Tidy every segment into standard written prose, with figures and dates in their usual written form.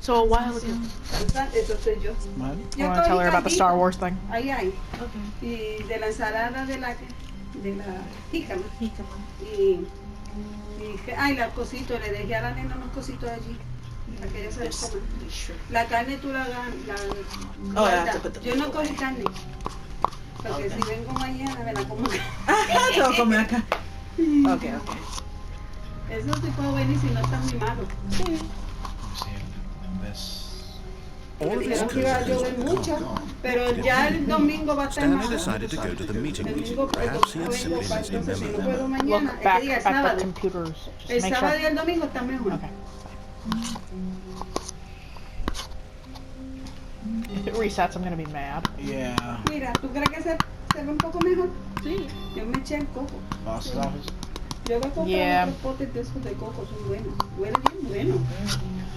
So a while ago. Eso soy yo. I want to tell her about the Star Wars thing. Ahí hay. Y de la ensalada de la jícama. Y ay, los cositos, le dejé a la nena unos cositos allí. Para que ella se los coma. La carne tú la guardas. Yo no cogí carne. Porque si vengo mañana me la como acá. Te voy a comer acá. Ok. Eso sí puedo venir si no está muy malo. Sí. All of his Dijeron que iba a llover mucho, pero ya el domingo va a estar Stanley malo. decided to go to the meeting. El domingo Perhaps he had vengo simply para missed him entonces si no memory. puedo mañana, Look que back diga el at the sábado. computers. Just El make sábado y sure. el domingo está mejor. Okay. If it resets, I'm gonna be mad. Yeah. Mira, ¿tú crees que se ve un poco mejor? Sí. Yo me eché el coco. Boss's office. Yo voy a comprar Yeah. otros potes de esos de coco, son buenos. Huele bien bueno.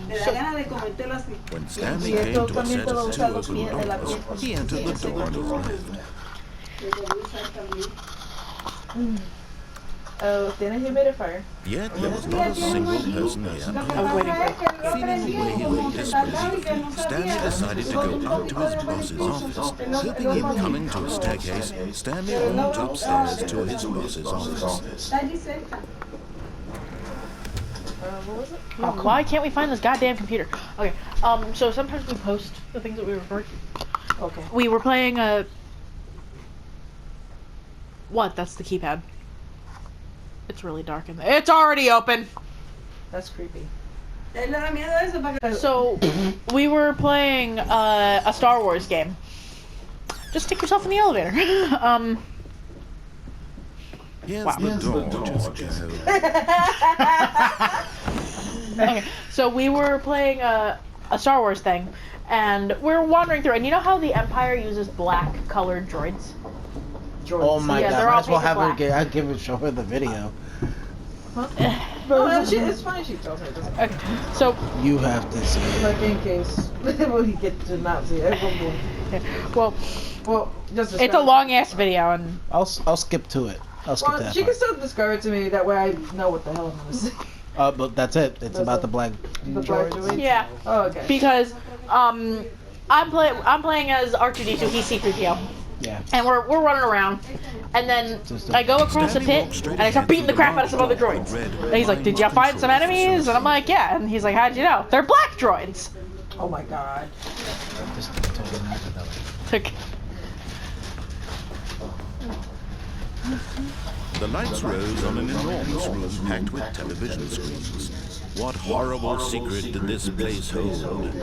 Te da ganas de comértelo así. When Stanley came to a set of two open doors, he entered the door to his left. Yo lo voy a usar también. Oh, ¿tienes humidifier? Yet there was not a single person here. Lo que pasa es que el Feeling prendí way como que tardaba y que no displeased, Stanley sabía. decided to go up to his boss's office. Hoping him coming to a staircase, Stanley walked upstairs to his boss's office. Está allí cerca. What was it? Oh, why can't we find this goddamn computer? Okay. So sometimes we post the things that we record. Okay. We were playing a. What? That's the keypad. It's really dark in there. It's already open. That's creepy. Él le da miedo a eso para que... So we were playing a Star Wars game. Just stick yourself in the elevator. Here's Wow. the door, just go. Okay. So we were playing a Star Wars thing, and we're wandering through. And you know how the Empire uses black-colored droids? Oh my Yeah, god, they're might all as well painted have her black. I'll give her, show her the video. It's fine. She tells me. It doesn't Okay. So You have to see it. like in case we get to not see it. well, Just it's a long-ass video, and I'll skip to it. I'll skip Well, that she can part. still describe it to me. That way, I know what the hell I'm gonna say. But that's it. It's That's about it. the black The black droids. droid? yeah, Oh, okay. because I'm playing as R2D2. He's C3PO. Yeah. And we're running around, and then I go across the pit, and I start beating the crap out of some other droids. And he's like, "Did you find some enemies?" And I'm like, "Yeah." And he's like, "How'd you know?" "They're black droids." Oh my god. This thing totally knocked it out. Took. The lights rose on an enormous room packed with television screens. What horrible secret did this place hold?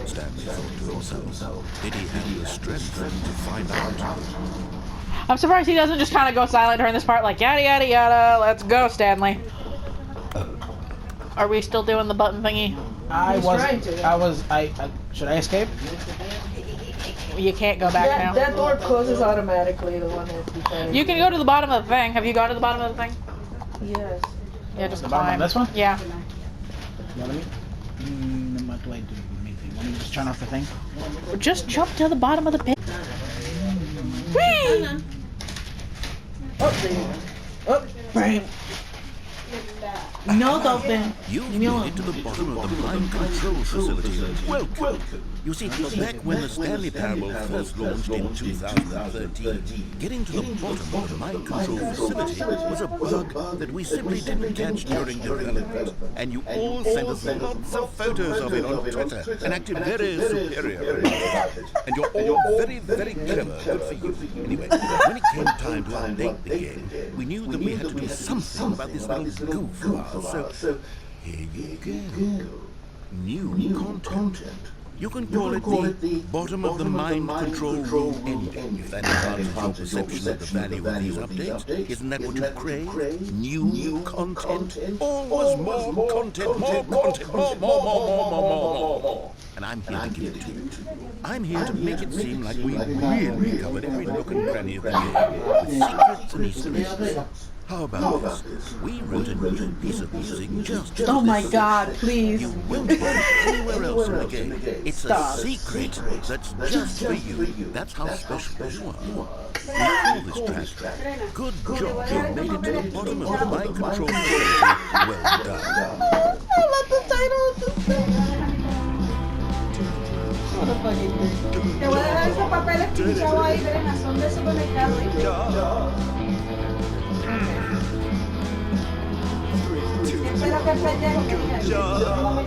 Stanley thought to himself. Did he have the strength to find out? I'm surprised he doesn't just kind of go silent during this part, like yada yada yada. Let's go, Stanley. Are we still doing the button thingy? Should I escape? You can't go back now. That door closes automatically. The one that You can go to the bottom of the thing. Have you gone to the bottom of the thing? Yes. Yeah, just The bottom climb. of this one? Yeah. Yeah, let me. What do I do? Let me just turn off the thing. Just jump to the bottom of the pit. Whee! Oh, there you go. Oh, bam. No, Dolphin. You've made it to the bottom of the mind control facility. Welcome. You see, back when the Stanley Parable first launched in 2013, getting to the bottom of the mind control facility was a bug that we simply didn't catch during development. And you all sent us lots of photos of it on Twitter and acted very superior about it. And you're all very, very clever. Good for you. Anyway, when it came time to update the game, we knew that we had to do something about this little goof of ours. So here you go. New content. You can call it the bottom of the mind control room ending, if that enhances your perception of the value of these updates. Isn't that what you crave? New content? Always more content, more content, more. And I'm here to give it to you. I'm here to make it seem like we really covered every nook and cranny of the game, with secrets and Easter eggs. How about this? We wrote a new piece of music just for Oh my this. god, please. You won't find it anywhere else in the game. It's a secret that's just for you. That's how special you are. We call this track. Good job, you made it to the bottom of the mind control facility. Well done. I love the title of this thing. funny thing. Te voy a dejar esos papeles pinchados ahí, Brena, son de supermercado. Espero que el pendejo que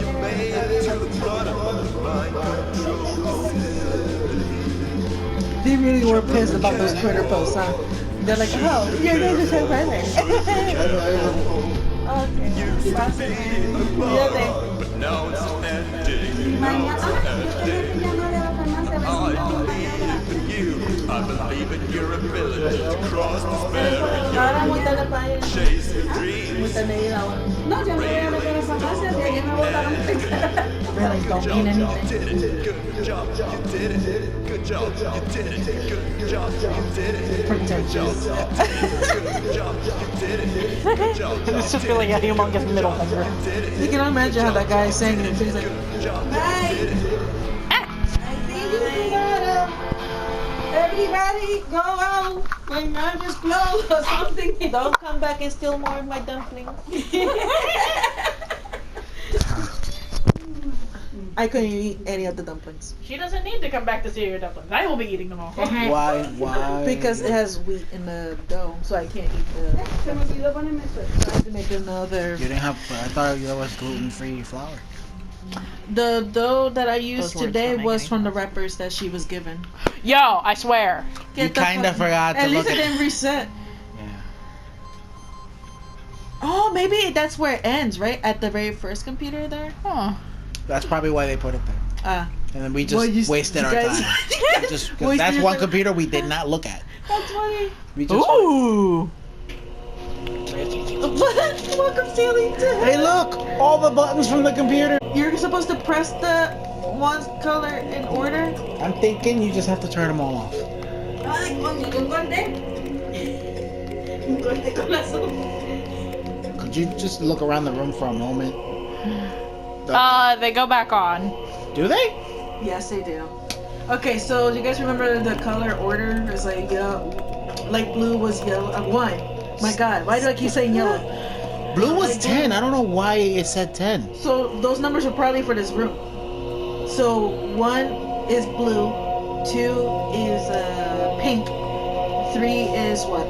They really were pissed about those Twitter posts, huh? They're like, oh, you're going to say brother. Okay. But now it's ending. mañana, I believe in you. I believe in your ability to cross despair. Ahora muy tarde para ir. Chase your dreams. Muy tarde ir ahora. no, yo me voy a meter a farmacia, de ayer me botaron. Really don't mean anything. Did it. Good job. You did it. Good job. You did it. Good job. You did it. Pretentious. Good job. You did it. Good job. It's just feeling a humongous middle finger. You can imagine how that guy is saying it. He's like, Bye. I think you gotta. Everybody go out. My mouth is closed or something. don't come back and steal more of my dumplings. I couldn't eat any of the dumplings. She doesn't need to come back to see your dumplings. I will be eating them all. Why? Why? Because it has wheat in the dough, so I can't eat the. Se me olvidó ponerme suéter. I have to make another. You didn't have. I thought that was gluten-free flour. The dough that I used Those words today don't make was any from the wrappers that she was given. Yo, I swear. You kind of forgot to At look least it at. didn't reset. Yeah. Oh, maybe that's where it ends, right? At the very first computer there? Huh. That's probably why they put it there. Ah. And then we just Well, you- wasted you our guys- time. Just 'cause Wasted that's your one time. computer we did not look at. That's funny. We just. Ooh. Welcome, Stanley. Hey, look! All the buttons from the computer. You're supposed to press the one color in order. I'm thinking you just have to turn them all off. Ay, coño, yo engordé. Engordé con la sopa. Could you just look around the room for a moment? They go back on. Do they? Yes, they do. Okay, so you guys remember the color order? It's like yellow, like blue was yellow. One. My God, why do I keep saying yellow? Blue was 10. I don't know why it said 10. So those numbers are probably for this room. So 1 is blue, 2 is pink, 3 is what?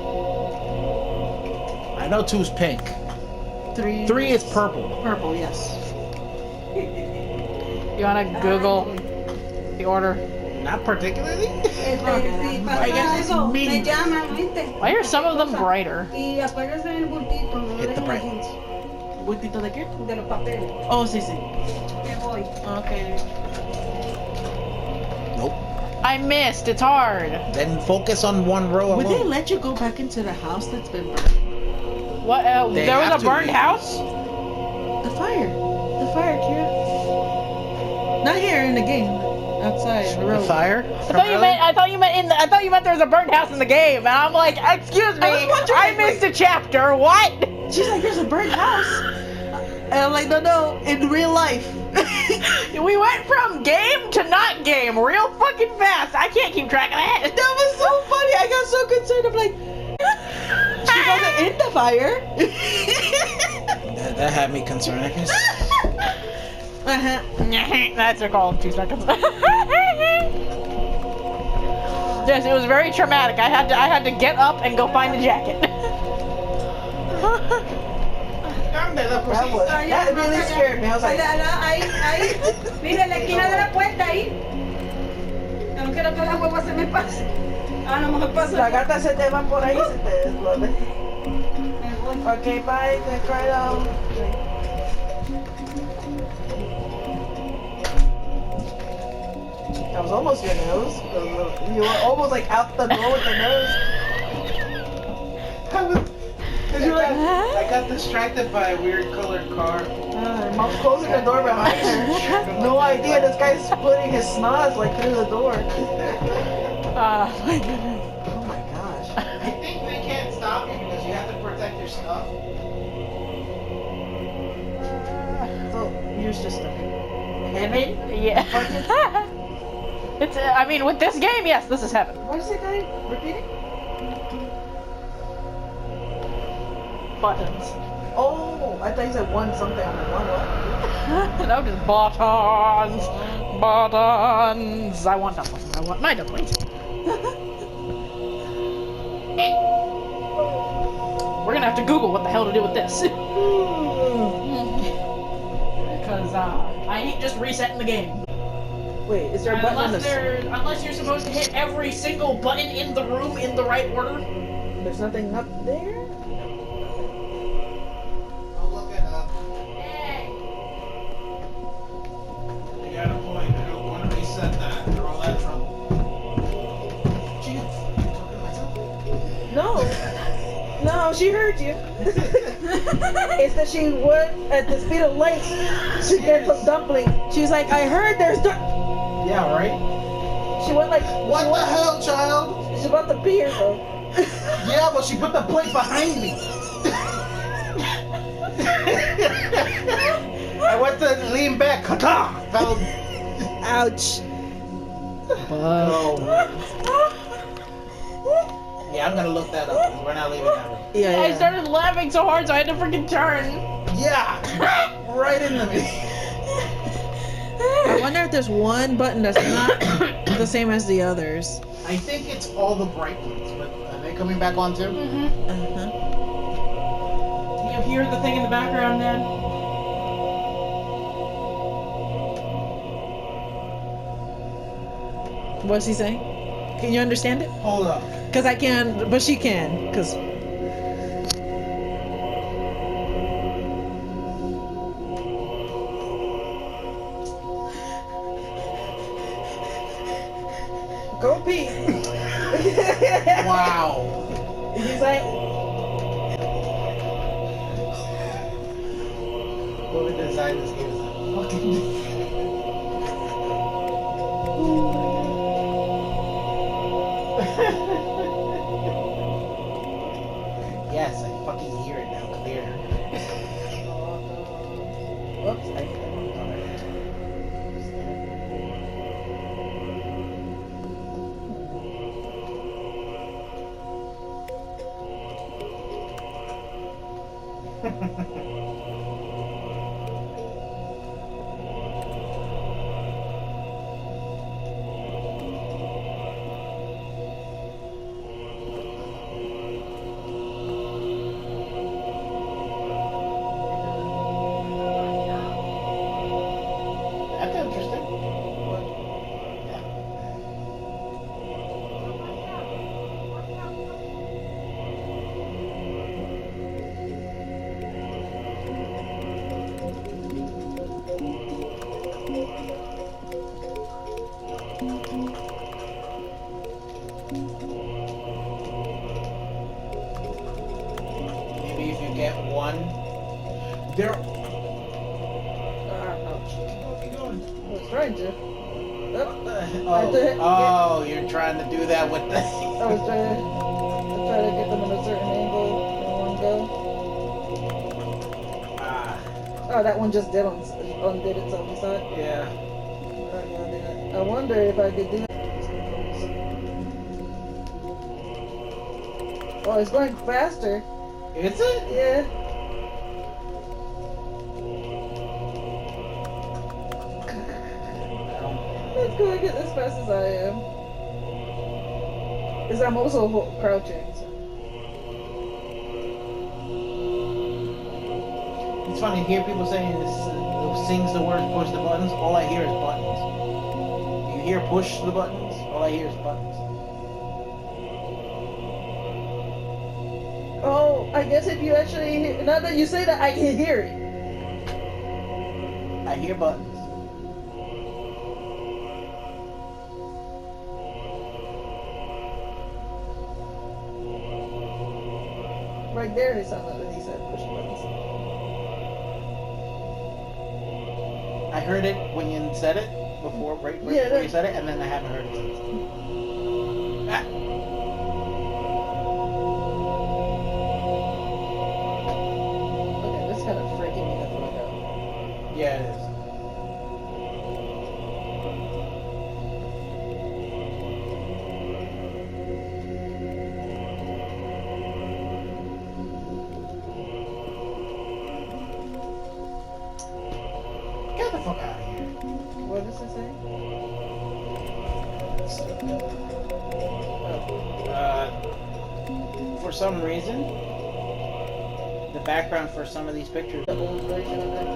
I know 2's pink. 3 is purple. Purple, yes. You wanna Google the order? Not particularly. Si pasa I guess it's algo, me meaningless. llaman, ¿viste? Why are some of them brighter? Y acuérdense del bultito, no Hit the dejen brightness. aquí, ¿Bultito de qué? de los papeles. Oh, sí, sí. Me voy. Okay. Nope. I missed. It's hard. Then focus on one row Would they alone. let you go back into the house that's been burned? What? They There was have a to burned be. house? The fire, Kira. Not here in the game. Outside the The road. fire? I thought you meant there was a burned house in the game, and I'm like, excuse me, I was wondering, I missed a chapter. What? She's like, there's a burnt house. And I'm like, no, in real life. We went from game to not game real fucking fast. I can't keep track of that. That was so funny. I got so concerned. I'm like, she wasn't in the fire. That had me concerned, I guess. Uh-huh. That's a call of 2 seconds. Yes, it was very traumatic. I had to get up and go find the jacket. That really scared me. I was like, Ahí, mira, en la esquina de la puerta, ahí. Yo no quiero que la hueva se me pase. A lo mejor pasa. la gata se te va por ahí, se te desborde. Me voy. Okay, bye. Te cry That was almost your nose. You were almost like out the door with the nose. I got distracted by a weird colored car. Mom's closing the door behind her. No idea. This guy's putting his snoz like through the door. My goodness. Oh my gosh. I think they can't stop you because you have to protect your stuff. So you're just stuck. Heaven? Yeah. It's. I mean, with this game, yes, this is heaven. What is it, guy? Repeating? Buttons. Oh, I thought you said one something. I'm like, one what? No, just buttons. Buttons. I want dumplings. I want my dumplings. We're gonna have to Google what the hell to do with this. Because I ain't just resetting the game. Wait, is there a button on this? Unless you're supposed to hit every single button in the room in the right order. There's nothing up there? I'll look it up. Hey. You got a point. I don't want to reset that after all that trouble. Gee, you talking to myself? No. No, she heard you. It's that she went at the speed of light to get some dumpling. She was like, I heard there's Yeah, right? She went like, What the hell, child? she's about to pee herself. Yeah, well, she put the plate behind me. I went to lean back. Kata! Fell. Ouch. Oh. Yeah, I'm gonna look that up. 'Cause we're not leaving that room. Yeah, I started laughing so hard, so I had to freaking turn. Yeah! Right into me. I wonder if there's one button that's not the same as the others. I think it's all the bright ones, but are they coming back on too? Mm-hmm. Uh-huh. You hear the thing in the background, Dad? What's he saying? Can you understand it? Hold up. Because I can, but she can. Because go pee. Wow. He's like, Whoever designed this game is a fucking. Yes, I fucking hear it now clear. whoops, I hit the wrong That's interesting. Maybe if you get one, there. ouch. Keep going. I was trying to. Oh, you're trying to do that with the. I was trying to get them in a certain angle in one go. Ah, Oh, that one just did undid itself. You saw it? yeah. I wonder if I could do it. Oh, it's going faster. Is it? Yeah. It's going as fast as I am. Because I'm also crouching. So. It's funny to hear people saying this sings the words push the buttons. All I hear is buttons. You hear push the buttons. All I hear is buttons. Oh, I guess if you actually hear, now that you say that, I can hear it. I hear buttons. Right there, it sounded like he said push buttons. I heard it when you said it before, right Yeah, before you said it, and then I haven't heard it since. Ah. Okay, this kind of freaking me the fuck out. Yeah, it is. Get the fuck out of here. What is does it say? For some reason, the background for some of these pictures, The old version of it.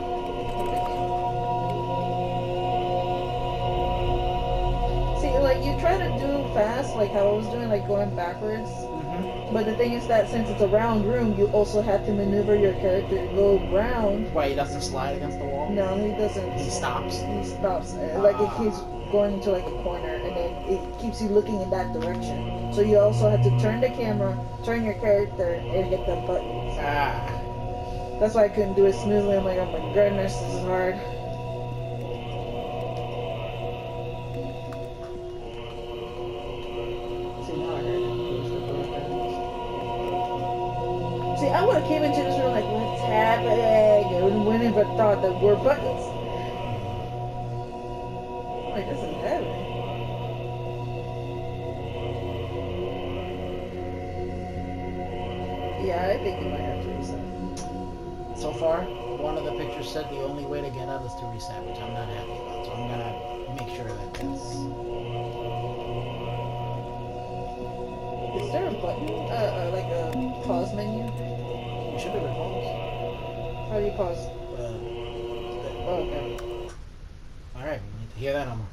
See, like you try to do fast, like how I was doing, like going backwards. But the thing is that since it's a round room, you also have to maneuver your character to go round. Why he doesn't slide against the wall? No, he doesn't. He stops. He stops. Like it keeps going into like a corner, and then it keeps you looking in that direction. So you also have to turn the camera, turn your character, and hit the buttons. That's why I couldn't do it smoothly. I'm like, oh my goodness, this is hard. See, I would have came into this room like, what's happening? I wouldn't even thought there were buttons. I'm like, this is heavy. Yeah, I think you might have to reset. So far, one of the pictures said the only way to get out is to reset, which I'm not happy about. So I'm gonna make sure that that's. Is there a button? Like a pause menu? You should be able to pause. How do you pause? Oh, okay. Alright, we need to hear that number.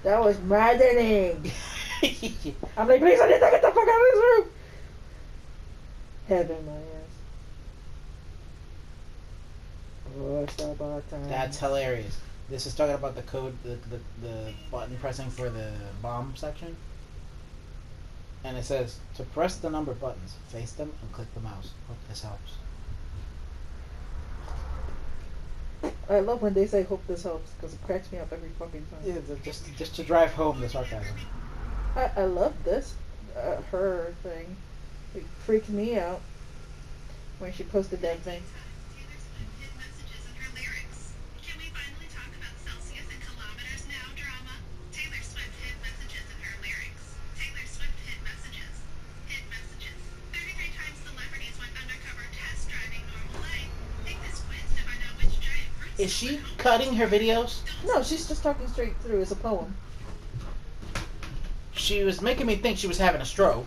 That was maddening. I'm like, please, I need to get the fuck out of this room. Heaven, my ass. Oh, it's about time. That's hilarious. This is talking about the code, the button pressing for the bomb section. And it says, to press the number buttons, face them and click the mouse. Hope this helps. I love when they say hope this helps, because it cracks me up every fucking time. Yeah, just to drive home the sarcasm. I love this. Her thing. It freaked me out when she posted that thing. Is she cutting her videos? No, she's just talking straight through. It's a poem. She was making me think she was having a stroke.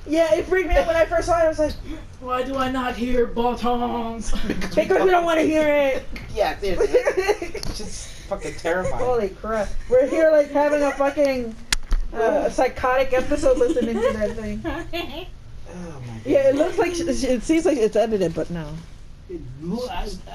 Yeah, it freaked me out when I first saw it. I was like, Why do I not hear buttons? because we don't want to hear it. Yeah, it's just fucking terrifying. Holy crap. We're here like having a fucking psychotic episode listening to that thing. Oh my God. Yeah, it looks like, it seems like it's edited, but no.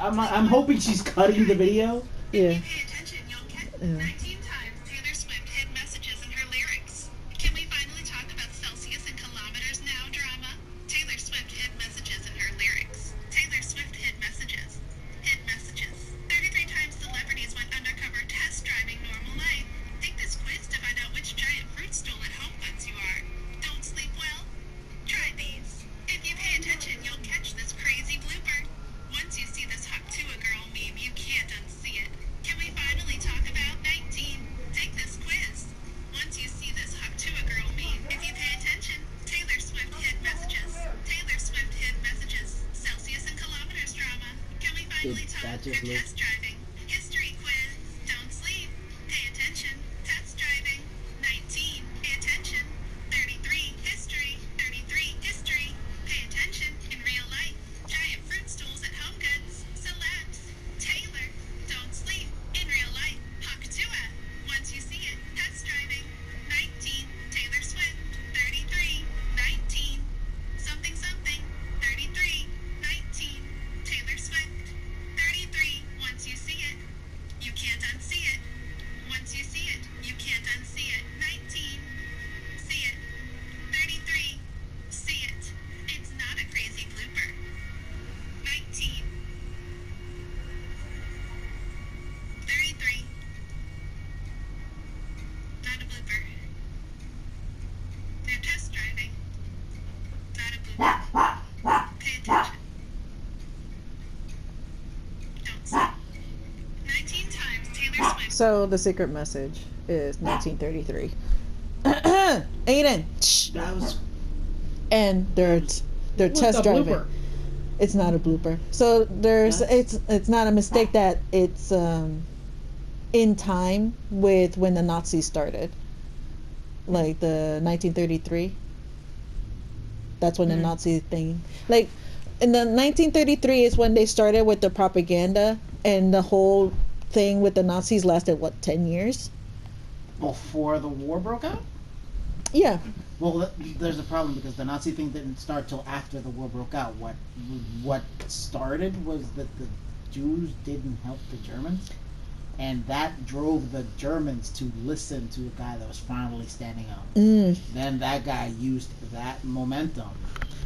I'm hoping she's cutting the video. Yeah. Pay attention, you'll catch Yeah. 19 times Taylor Swift hid messages in her lyrics. Can we finally talk about Celsius and kilometers now drama? Taylor Swift hid messages in her lyrics. Taylor Swift hid messages. Hid messages. 33 times celebrities went undercover test driving normal life. Take this quiz to find out which giant fruit stool at home buns you are. Don't sleep well? Try these. If you pay attention, you'll catch this crazy blooper. Once you see this Hop to a Girl meme, you can't unsee it. Can we finally talk about 19? Take this quiz. Once you see this Hop to a Girl meme, if you pay attention, Taylor Swift hid messages. Taylor Swift hid messages. Celsius and kilometers drama. Can we finally talk about test driving? History quiz. Don't sleep. Pay attention. Test driving. 19. Pay attention. 33. History. 33. History. Pay attention. In real life. Giant fruit stools at Home Goods. Celebs. Taylor. Don't sleep. In real life. Haktua. Once you see it. Test driving. 19. Taylor Swift. 33. 19. Something something. 33. 19. Taylor Swift. 33. Once you see it. You can't unsee it. Once you see it. You can't unsee it. 19. See it. 33. See it. It's not a crazy blooper. 19. 33. Not a blooper. They're test driving. Not a blooper. Pay attention. Don't sleep. 19 times Taylor Swift. So the secret message is 1933. Aiden. Shh. That was And they're test driving. blooper? It's not a blooper. So there's Nice. it's not a mistake that it's in time with when the Nazis started, like the 1933. That's when the Nazi thing, like in the 1933 is when they started with the propaganda, and the whole thing with the Nazis lasted what, 10 years? Before the war broke out? Yeah. Well, there's a problem because the Nazi thing didn't start till after the war broke out. What started was that the Jews didn't help the Germans, and that drove the Germans to listen to a guy that was finally standing up. Then that guy used that momentum.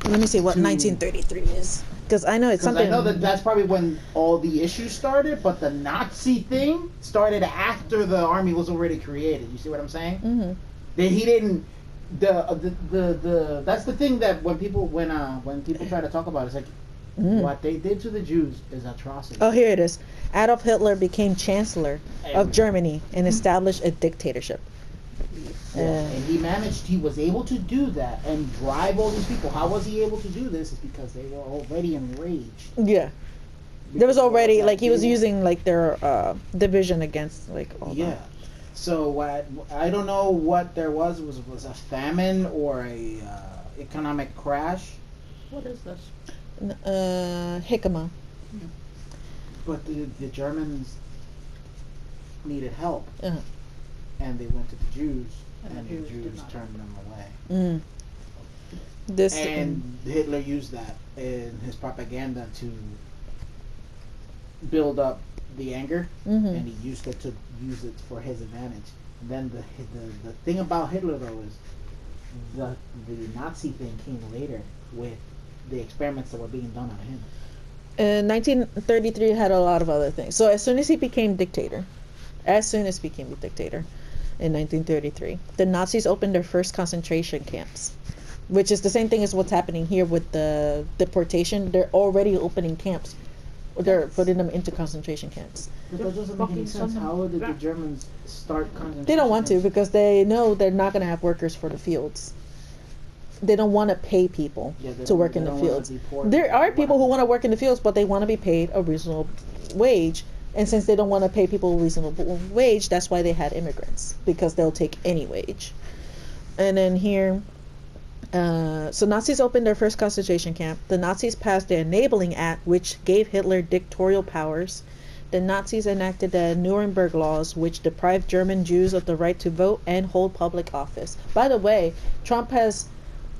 Let me see what 1933 is, because I know it's something. I know that's probably when all the issues started, but the Nazi thing started after the army was already created. You see what I'm saying? Mm-hmm. That he didn't. The that's the thing that when people try to talk about it, it's like what they did to the Jews is atrocity. Oh, here it is. Adolf Hitler became Chancellor of Germany and established a dictatorship. And he was able to do that and drive all these people. How was he able to do this? Is because they were already enraged. Yeah. There was already, like, he was using, like, their division against, like, all that. So what I don't know what there was a famine or a economic crash. What is this? Jicama. But the Germans needed help, Uh-huh. and they went to the Jews, and the Jews turned them away. And Hitler used that in his propaganda to build up the anger, and he used it to use it for his advantage. And then the thing about Hitler though is the Nazi thing came later with the experiments that were being done on him. 1933 had a lot of other things. So as soon as he became dictator in 1933, the Nazis opened their first concentration camps, which is the same thing as what's happening here with the deportation. They're already opening camps. They're putting them into concentration camps. But that doesn't make any sense. How did the Germans start concentration They don't want to camps? because they know they're not going to have workers for the fields. They don't want to pay people to work in the fields. There are people who want to work in the fields, but they want to be paid a reasonable wage. And since they don't want to pay people a reasonable wage, that's why they had immigrants, because they'll take any wage. And then here, so Nazis opened their first concentration camp. The Nazis passed the Enabling Act, which gave Hitler dictatorial powers. The Nazis enacted the Nuremberg Laws, which deprived German Jews of the right to vote and hold public office. By the way, Trump has...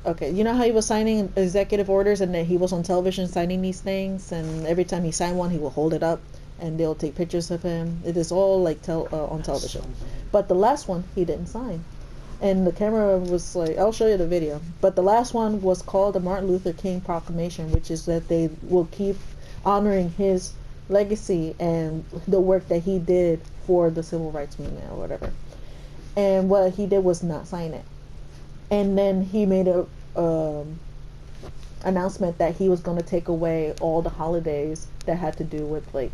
Okay, you know how he was signing executive orders and then he was on television signing these things, and every time he signed one, he will hold it up and they'll take pictures of him. It is all like on television. But the last one, he didn't sign. And the camera was like, I'll show you the video. But the last one was called the Martin Luther King Proclamation, which is that they will keep honoring his legacy and the work that he did for the civil rights movement or whatever. And what he did was not sign it. And then he made a announcement that he was going to take away all the holidays that had to do with like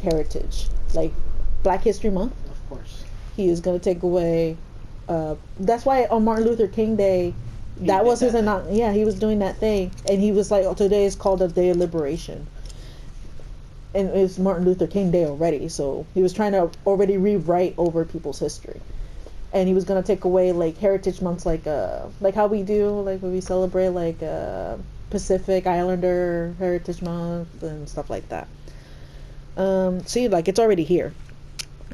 heritage, like Black History Month. Of course. He is going to take away. That's why on Martin Luther King Day, that was his announcement. Yeah, he was doing that thing, and he was like, "Oh, today is called a day of liberation." And it's Martin Luther King Day already, so he was trying to already rewrite over people's history. And he was gonna take away like heritage months, like how we do, like when we celebrate like Pacific Islander Heritage Month and stuff like that. See, like it's already here.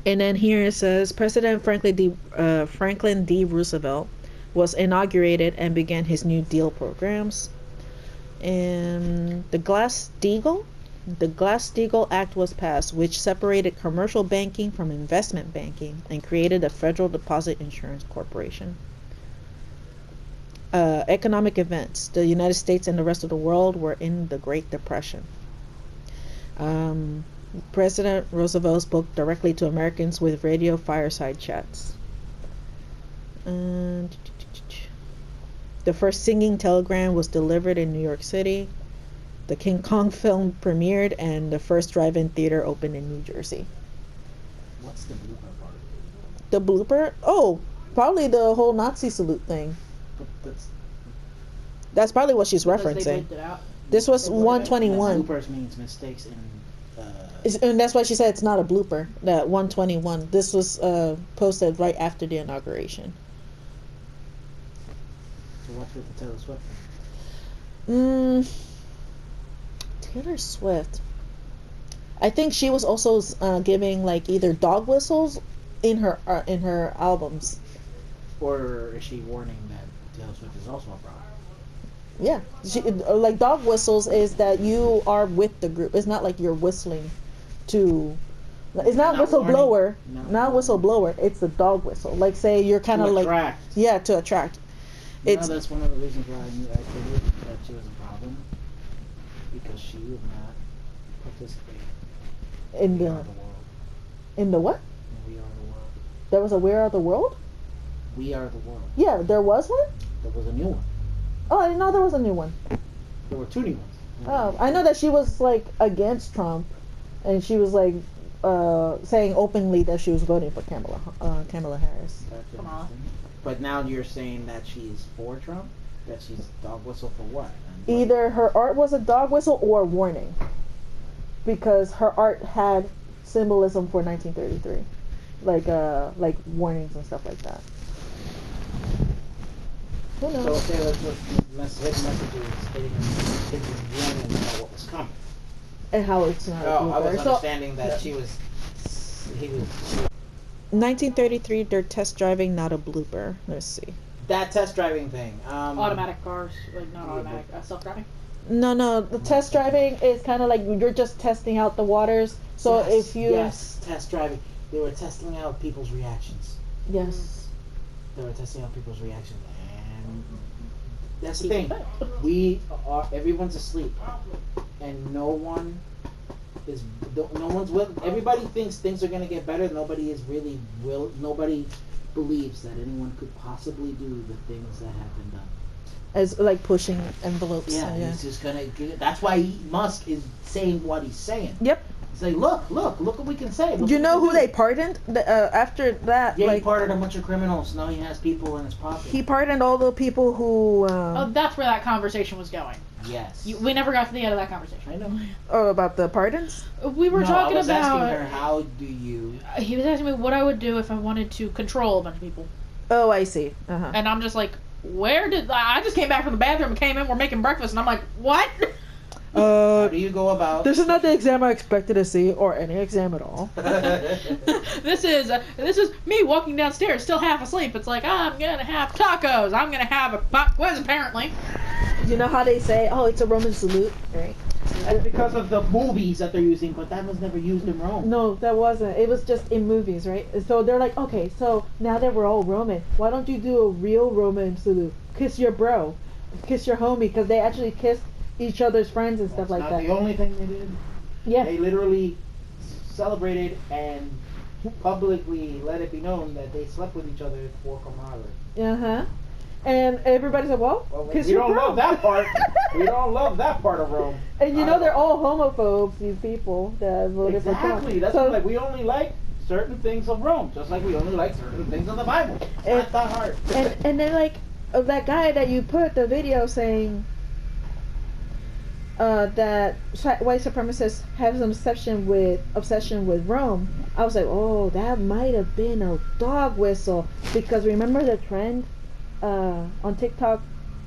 And then here it says President Franklin D. Roosevelt was inaugurated and began his New Deal programs. And the Glass-Steagall Act was passed, which separated commercial banking from investment banking and created a Federal Deposit Insurance Corporation. Economic events. The United States and the rest of the world were in the Great Depression. President Roosevelt spoke directly to Americans with radio fireside chats. The first singing telegram was delivered in New York City. The King Kong film premiered, and the first drive-in theater opened in New Jersey. What's the blooper part? The blooper? Oh, probably the whole Nazi salute thing. That's probably what she's referencing. This was 121. Bloopers means mistakes in And that's why she said it's not a blooper. That 121. This was posted right after the inauguration. So what's with the Taylor Swift? Taylor Swift. I think she was also giving like either dog whistles in her albums. Or is she warning that Taylor Swift is also a problem? Yeah, like dog whistles is that you are with the group. It's not like you're whistling to. It's not whistleblower, not whistleblower. It's the dog whistle. Like say you're kind of like to attract. It's that's one of the reasons why I knew I figured that she was a problem, because she would not participate in the world. In the what? We Are the World. There was a We Are the World? We Are the World. Yeah, there was one? There was a new one. Oh, I didn't know there was a new one. There were 2 new ones. Oh, I know that she was like against Trump, and she was like saying openly that she was voting for Kamala Harris. Come on. But now you're saying that she's for Trump? That she's dog whistle for what? Either her art was a dog whistle or a warning, because her art had symbolism for 1933, like warnings and stuff like that. Who knows? So Taylor Swift's messages stating his warning about what was coming. And how it's not. I was understanding that he was. 1933, they're test driving, not a blooper. Let's see. That test driving thing. Automatic cars, like not automatic, self-driving. No, the test driving is kind of like you're just testing out the waters. So if you test driving, they were testing out people's reactions. Yes. They were testing out people's reactions, and that's the thing. Everyone's asleep, and no one's will. Everybody thinks things are gonna get better. Nobody believes that anyone could possibly do the things that have been done. As like pushing envelopes. Yeah, he's just gonna. That's why Musk is saying what he's saying. Yep. He's like, look what we can say. Do you know who they pardoned after that? Yeah, he pardoned a bunch of criminals. Now he has people in his pocket. He pardoned all the people who. Oh, that's where that conversation was going. Yes. We never got to the end of that conversation. I know. Oh, about the pardons? We were talking I was about. asking her, how do you? He was asking me what I would do if I wanted to control a bunch of people. Oh, I see. And I'm just like, where did I just came back from the bathroom and came in? We're making breakfast, and I'm like, what? How do you go about? This is not the exam I expected to see, or any exam at all. This is me walking downstairs, still half asleep. It's like, I'm gonna have tacos. I'm gonna have a pop quiz, apparently. You know how they say, oh, it's a Roman salute, right? That's because of the movies that they're using, but that was never used in Rome. No, that wasn't. It was just in movies, right? So they're like, okay, so now that we're all Roman, why don't you do a real Roman salute? Kiss your bro, kiss your homie, because they actually kissed each other's friends and stuff like that. That's not the only thing they did. Yeah. They literally celebrated and publicly let it be known that they slept with each other for camaraderie. And everybody said, well, kiss your bro. We don't love that part. We don't love that part of Rome. And you know they're all homophobes, these people that voted for Trump. Exactly. That's like we only like certain things of Rome, just like we only like certain things of the Bible. It's not that hard. And then like that guy that you put the video saying that white supremacists have an obsession with Rome. I was like, oh, that might have been a dog whistle, because remember the trend on TikTok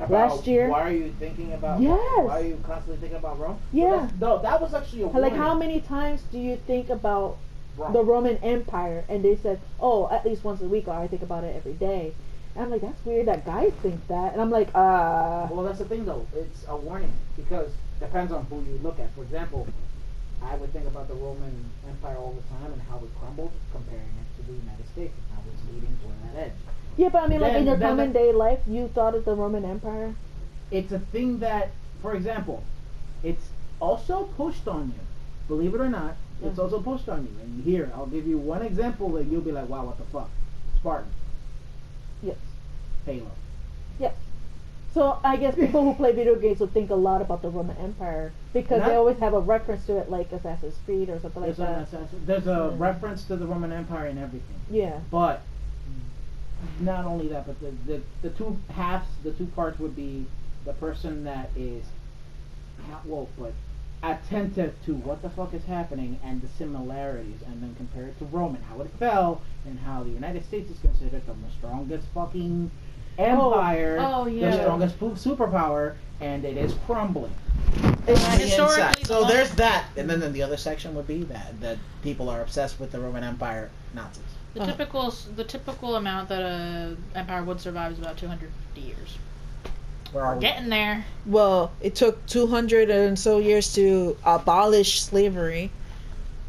last year? Why are you thinking about? Yes. Why are you constantly thinking about Rome? Yeah. No, that was actually a warning. Like, how many times do you think about the Roman Empire? And they said, oh, at least once a week, or I think about it every day. And I'm like, that's weird that guys think that. And I'm like, Well, that's the thing, though. It's a warning, because it depends on who you look at. For example, I would think about the Roman Empire all the time and how it crumbled, comparing it to the United States and how it's leading toward that edge. Yeah, but I mean, like in your common day life, you thought of the Roman Empire? It's a thing that, for example, it's also pushed on you. Believe it or not, it's also pushed on you. And here, I'll give you one example that you'll be like, wow, what the fuck? Spartan. Yes. Halo. Yes. So I guess people who play video games will think a lot about the Roman Empire, because they always have a reference to it, like Assassin's Creed or something like that. There's a reference to the Roman Empire in everything. Yeah. But not only that, but the two halves, the two parts would be the person that is not woke, but attentive to what the fuck is happening and the similarities, and then compare it to Rome and how it fell, and how the United States is considered the strongest fucking empire, the strongest superpower, and it is crumbling. Historically, So there's that, and then the other section would be that people are obsessed with the Roman Empire Nazis. the typical amount that a empire would survive is about 250 years. We're Getting there. Well, it took 200 and so years to abolish slavery.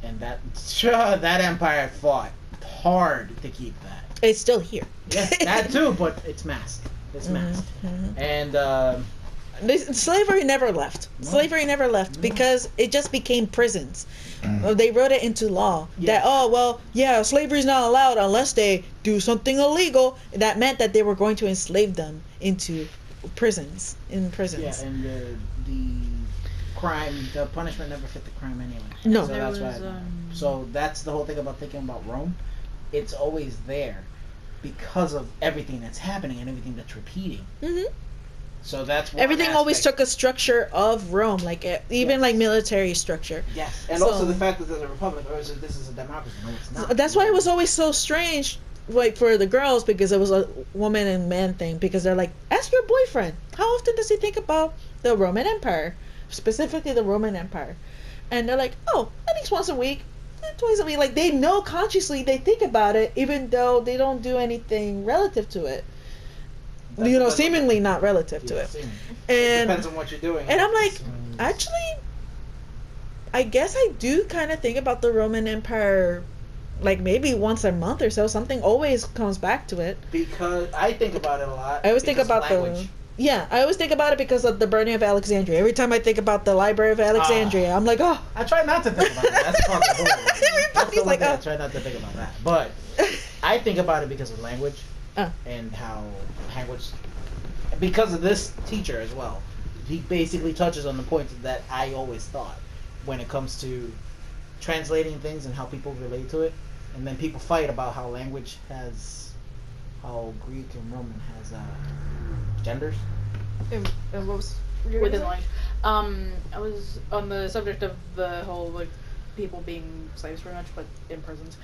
And that empire fought hard to keep that. It's still here. Yes, that too, but it's masked. It's masked. And Slavery never left. No. Slavery never left because it just became prisons. They wrote it into law Yes. that slavery's not allowed unless they do something illegal. That meant that they were going to enslave them into prisons. yeah, and the crime, the punishment never fit the crime anyway. No. So that's why. So that's the whole thing about thinking about Rome. It's always there because of everything that's happening and everything that's repeating. Mm-hmm. So that's one Everything always aspect. took a structure of Rome, like even Yes. like military structure. Yes, and So- also the fact that there's a republic, or is it, this is a democracy? No, it's not. That's why it was always so strange, like for the girls, because it was a woman and man thing. Because they're like, ask your boyfriend, how often does he think about the Roman Empire, specifically the Roman Empire? And they're like, oh, at least once a week, twice a week. Like they know consciously they think about it, even though they don't do anything relative to it. Seemingly not relative to it. Seemingly. And Depends on what you're doing. and I'm like, actually, I guess I do kind of think about the Roman Empire, like maybe once a month or so. Something always comes back to it. Because I think about it a lot. I always think because about language. I always think about it because of the burning of Alexandria. Every time I think about the Library of Alexandria, I'm like, oh. I try not to think about that. That's part of the whole. That's the Everybody's one like, thing I oh. try not to think about that. But I think about it because of language and how language, because of this teacher as well. He basically touches on the points that I always thought when it comes to translating things and how people relate to it, and then people fight about how language has, how Greek and Roman has genders. And what was Within language. I was on the subject of the whole like people being slaves pretty much, but in prisons.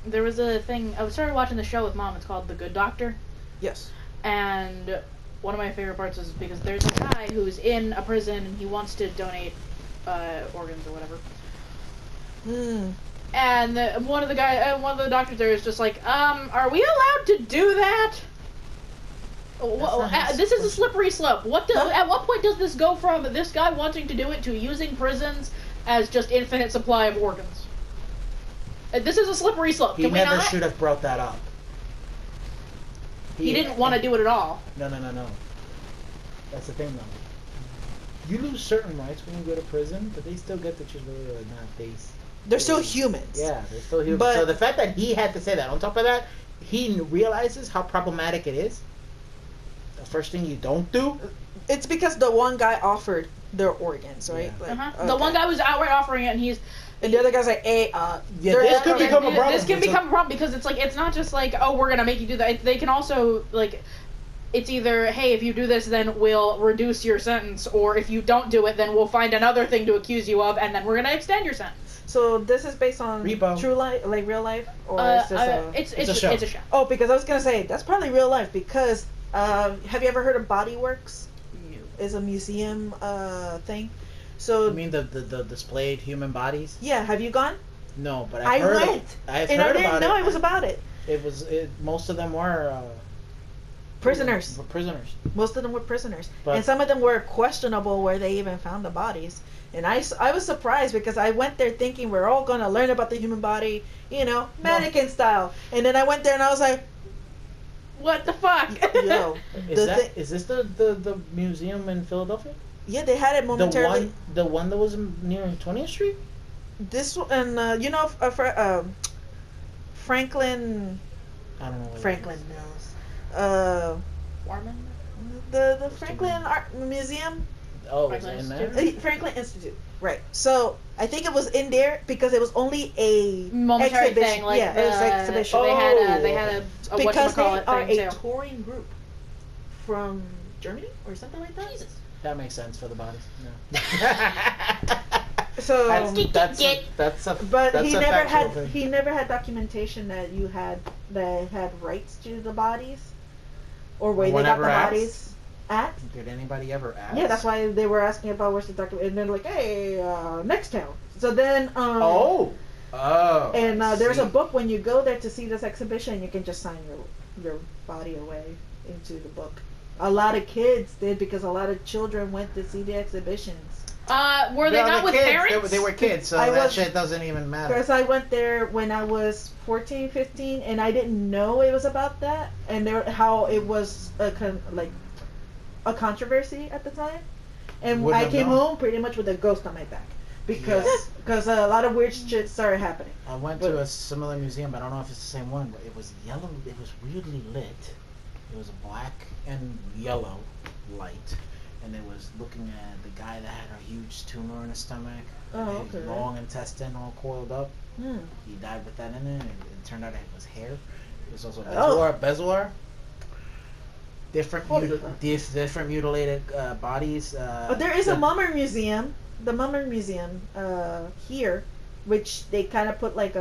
There was a thing. I started watching the show with Mom. It's called The Good Doctor, Yes. and one of my favorite parts is because there's a guy who's in a prison and he wants to donate organs or whatever. And one of the doctors there is just like, are we allowed to do that? This is a slippery slope. At what point does this go from this guy wanting to do it to using prisons as just infinite supply of organs? This is a slippery slope. He Can we never not? should have brought that up. He didn't want to do it at all. No. That's the thing, though. You lose certain rights when you go to prison, but they still get the choose whether or not They're still humans. Yeah, they're still human. But- So the fact that he had to say that, on top of that, he realizes how problematic it is. The first thing you don't do. It's because the one guy offered their organs, right? Yeah. Like, The one guy was outright offering it, and and the other guy's like, hey, this could become a problem. This can become a problem because it's not just like, oh, we're gonna make you do that. They can also like, it's either, hey, if you do this, then we'll reduce your sentence, or if you don't do it, then we'll find another thing to accuse you of, and then we're gonna extend your sentence. So this is based on Repo. true life, like real life, or is this It's a show. It's a show. Oh, because I was gonna say that's probably real life. Because have you ever heard of Body Works? It's a museum thing. So You mean the displayed human bodies? yeah, have you gone? No, but I I've heard. went, I've and I heard didn't about know it. it was about it. Most of them were Prisoners. Were prisoners. Most of them were prisoners, But- and some of them were questionable where they even found the bodies. And I was surprised because I went there thinking we're all gonna learn about the human body, mannequin style. And then I went there and I was like, What the fuck? yo, Is this the museum in Philadelphia? yeah, they had it momentarily. The one that was near 20th Street? This and Franklin I don't know. What Mills. Warman? The Franklin Art Museum, Oh, Franklin is it in there? Institute? Franklin Institute, right? So I think it was in there because it was only a Momentary exhibition. thing, like yeah, it was an exhibition. They had a Because they whatchamacallit are thing a too. touring group from Germany or something like that. Jesus. That makes sense for the bodies. No. So but that's he a never factual had thing. he never had documentation that had rights to the bodies, or where One they got ever the asked? bodies at. Did anybody ever ask? Yeah, that's why they were asking about where's the document, and they're like, hey, next town. So then Oh, and I there's a see. book when you go there to see this exhibition, you can just sign your body away into the book. A lot of kids did because a lot of children went to see the exhibitions. Were they No, not the with kids, parents? They were kids, so I that was- shit doesn't even matter. Because I went there when I was 14, 15, and I didn't know it was about that, and how it was a controversy at the time. And Wouldn't I have came known. home pretty much with a ghost on my back because a lot of weird shit started happening. I went to a similar museum. I don't know if it's the same one, but it was yellow. It was weirdly lit. It was a black and yellow light, and it was looking at the guy that had a huge tumor in his stomach. Oh, His okay. long intestine all coiled up. Hmm. He died with that in it, and it turned out it was hair. It was also Oh. bezoar. Different, Holy crap. different mutilated bodies. But there is a Mummer Museum, the Mummer Museum here, which they kind of put like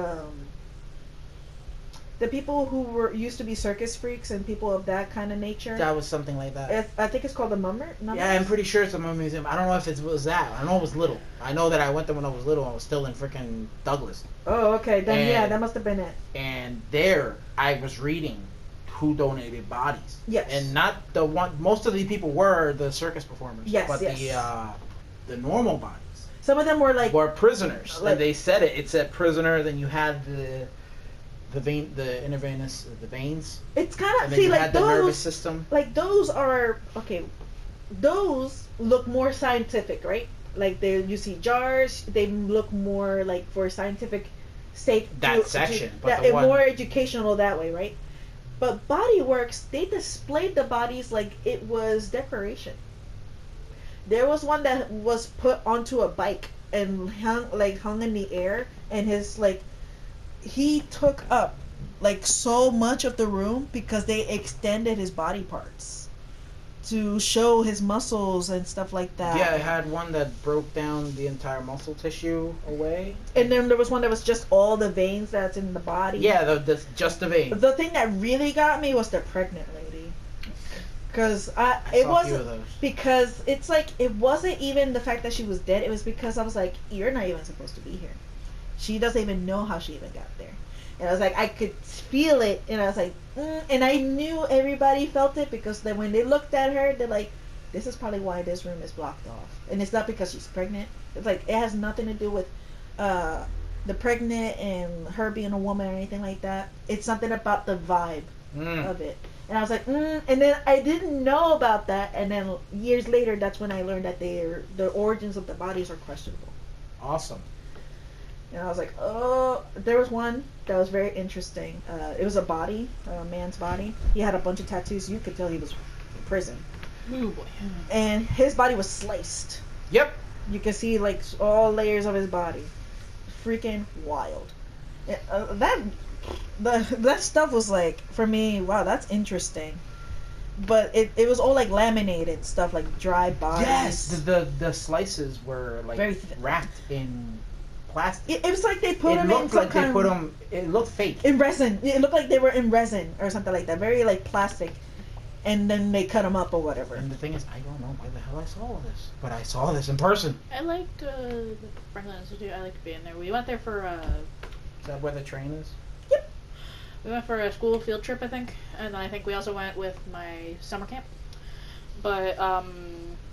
the people who were used to be circus freaks and people of that kind of nature. That was something like that. I think it's called the Mummer. Yeah, I'm pretty sure it's a Mummer Museum. I don't know if it was that. I know it was little. I know that I went there when I was little. I was still in freaking Douglas. Oh, okay. Then yeah, And- that must have been it. And there, I was reading who donated bodies. Yes. And not the one. Most of the people were the circus performers. Yes, But yes. the normal bodies Some of them were like were prisoners. like- And they said it. It said prisoner. Then you had the vein, the intravenous, the veins. it's kind And of then see you like had the nervous those system. like those are okay. Those look more scientific, right? Like you see jars, they look more like for scientific sake. That section, but that, the one- more educational that way, right? But Body Works, they displayed the bodies like it was decoration. There was one that was put onto a bike and hung in the air, and he took up like so much of the room because they extended his body parts to show his muscles and stuff like that. Yeah, it had one that broke down the entire muscle tissue away. And then there was one that was just all the veins that's in the body. Yeah, just the vein. The thing that really got me was the pregnant lady. Because I it saw a few of wasn't those. because it's like it wasn't even the fact that she was dead. It was because I was like, you're not even supposed to be here. She doesn't even know how she even got there. And I was like, I could feel it, and I was like, and I knew everybody felt it because then when they looked at her, they're like, this is probably why this room is blocked off. And it's not because she's pregnant. It's like it has nothing to do with the pregnant and her being a woman or anything like that. It's something about the vibe of it. And I was like, and then I didn't know about that. And then years later, that's when I learned that the origins of the bodies are questionable. Awesome. And I was like, oh, there was one that was very interesting. It was a body, a man's body. He had a bunch of tattoos. You could tell he was in prison. Oh boy. And his body was sliced. Yep. You can see like all layers of his body. Freaking wild. That stuff was like, for me, wow, that's interesting. But it was all like laminated stuff, like dry bodies. Yes, the slices were like Very wrapped in plastic. It was like they put It them in looked some like they kind put of... them. It looked fake. in resin. It looked like they were in resin or something like that. Very like plastic. And then they cut them up or whatever. And the thing is, I don't know why the hell I saw all this, but I saw this in person. I liked the Franklin Institute. I liked being there. We went there for Is that where the train is? we went for a school field trip, I think, and I think we also went with my summer camp. But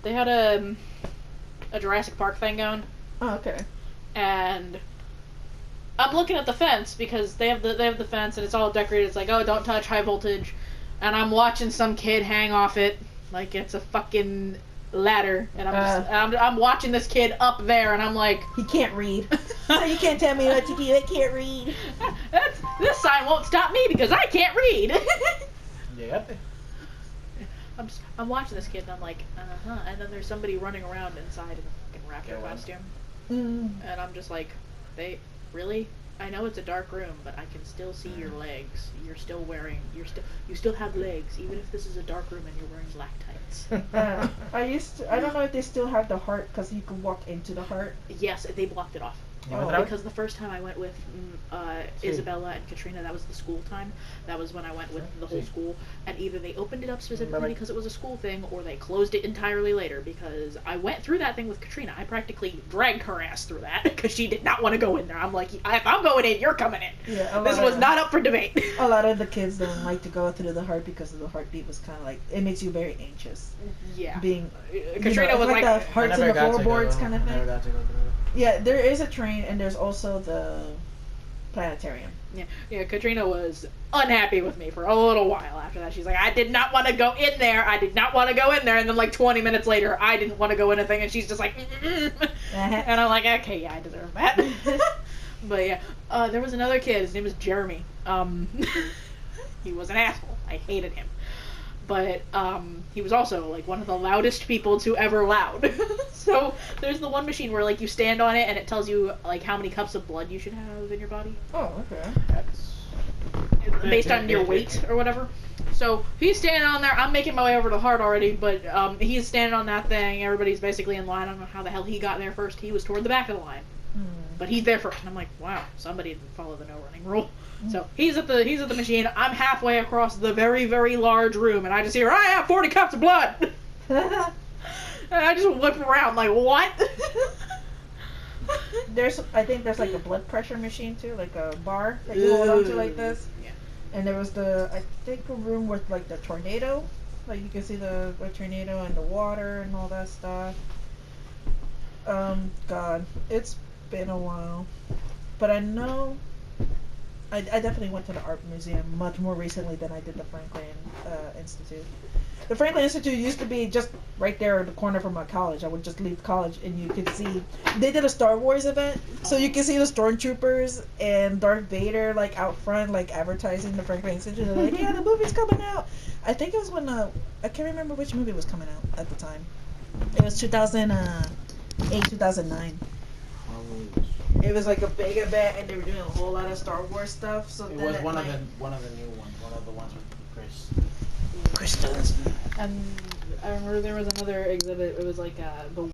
they had a Jurassic Park thing going, Oh, okay. and I'm looking at the fence because they have the fence and it's all decorated. It's like, oh, don't touch, high voltage, and I'm watching some kid hang off it like it's a fucking ladder, and I'm watching this kid up there, and I'm like, He can't read. So you can't tell me what to do. I can't read. this sign won't stop me because I can't read. Yep. I'm watching this kid and I'm like, and then there's somebody running around inside in a fucking raptor Get one. costume, Mm. and I'm just like, they really? I know it's a dark room, but I can still see your legs. You still have legs, even if this is a dark room and you're wearing black tights. I don't know if they still have the heart, because you can walk into the heart. Yes, they blocked it off. Oh. Because the first time I went with Isabella and Katrina, that was the school time. That was when I went with the whole school. And either they opened it up specifically because it was a school thing, or they closed it entirely later. Because I went through that thing with Katrina. I practically dragged her ass through that because she did not want to go in there. I'm like, if I'm going in, you're coming in. Yeah, this was not up for debate. A lot of the kids don't like to go through the heart because of the heartbeat was kind of like, it makes you very anxious. Yeah. Being, Katrina was like the hearts in the floorboards kind of thing. I never got to go through it. Yeah, there is a train, and there's also the planetarium. Yeah, Katrina was unhappy with me for a little while after that. She's like, I did not want to go in there. I did not want to go in there. And then like 20 minutes later, I didn't want to go in a thing, and she's just like, and I'm like, okay, yeah, I deserve that. But yeah, there was another kid. His name was Jeremy. He was an asshole. I hated him. But he was also like one of the loudest people to ever loud. So there's the one machine where like you stand on it and it tells you like how many cups of blood you should have in your body. Oh, okay. That's Based on your weight or whatever. So he's standing on there. I'm making my way over to the heart already, but he's standing on that thing. Everybody's basically in line. I don't know how the hell he got there first. He was toward the back of the line. But he's there first. And I'm like, wow, somebody didn't follow the no running rule. So he's at the machine. I'm halfway across the very, very large room, and I just hear, I have 40 cups of blood. And I just whip around like, what? I think there's like a blood pressure machine too, like a bar that you hold on to like this. Yeah. And there was I think a room with like the tornado, like you can see the tornado and the water and all that stuff. God, it's been a while, but I know I definitely went to the art museum much more recently than I did the Franklin Institute. The Franklin Institute used to be just right there in the corner from my college. I would just leave college and you could see, they did a Star Wars event, so you can see the stormtroopers and Darth Vader like out front, like advertising the Franklin Institute. They're like, yeah, the movie's coming out. I think it was when I can't remember which movie was coming out at the time. It was 2008, 2009. It was like a big event, and they were doing a whole lot of Star Wars stuff. So it then was at one night, of the new ones, one of the ones with Chris. Crystals. And I remember there was another exhibit. It was like the